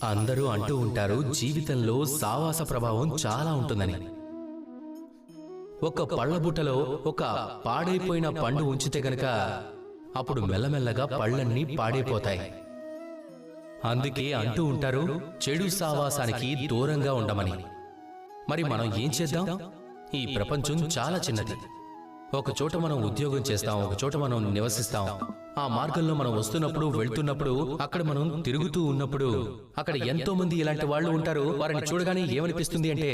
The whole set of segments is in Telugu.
అందరూ అంటూ ఉంటారు జీవితంలో సావాస ప్రభావం చాలా ఉంటుందని. ఒక పళ్ళబుట్టలో ఒక పాడైపోయిన పండు ఉంచితే గనక అప్పుడు మెల్లమెల్లగా పళ్ళన్నీ పాడైపోతాయి. అందుకే అంటూ ఉంటారు చెడు సావాసానికి దూరంగా ఉండమని. మరి మనం ఏం చేద్దాం? ఈ ప్రపంచం చాలా చిన్నది. ఒక చోట మనం ఉద్యోగం చేస్తాం, ఒక చోట మనం నివసిస్తాం. ఆ మార్గంలో మనం వస్తున్నప్పుడు వెళ్తున్నప్పుడు అక్కడ మనం తిరుగుతూ ఉన్నప్పుడు అక్కడ ఎంతో మంది ఇలాంటి వాళ్ళు ఉంటారు. వారిని చూడగానే ఏమనిపిస్తుంది అంటే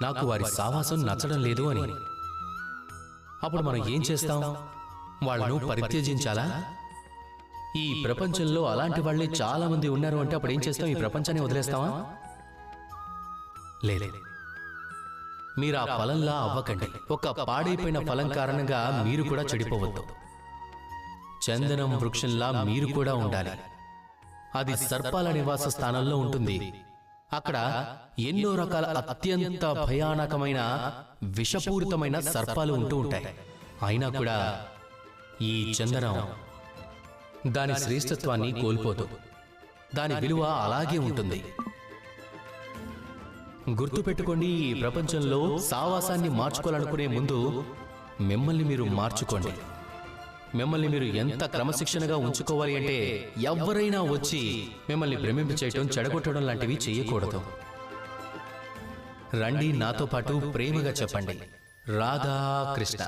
నాకు వారి సావాసం నచ్చడం లేదు అని. అప్పుడు మనం ఏం చేస్తాం? వాళ్ళను పరిత్యజించాలా? ఈ ప్రపంచంలో అలాంటి వాళ్ళే చాలా మంది ఉన్నారు అంటే అప్పుడు ఏం చేస్తాం? ఈ ప్రపంచాన్ని వదిలేస్తావా? లేదు. మీరు ఆ ఫలంలా అవ్వకండి. ఒక పాడైపోయిన ఫలం కారణంగా మీరు కూడా చెడిపోవద్దు. చందనం వృక్షంలా మీరు కూడా ఉండాలి. అది సర్పాల నివాస స్థానంలో ఉంటుంది. అక్కడ ఎన్నో రకాల అత్యంత భయానకమైన విషపూరితమైన సర్పాలు ఉంటూ ఉంటాయి. అయినా కూడా ఈ చందనం దాని శ్రేష్టత్వాన్ని కోల్పోదు. దాని విలువ అలాగే ఉంటుంది. గుర్తుపెట్టుకోండి, ఈ ప్రపంచంలో సావాసాన్ని మార్చుకోవాలనుకునే ముందు మిమ్మల్ని మీరు మార్చుకోండి. మిమ్మల్ని మీరు ఎంత క్రమశిక్షణగా ఉంచుకోవాలి అంటే ఎవరైనా వచ్చి మిమ్మల్ని భ్రమింప చేయటం, చెడగొట్టడం లాంటివి చేయకూడదు. రండి నాతో పాటు ప్రేమగా చెప్పండి, రాధా కృష్ణ.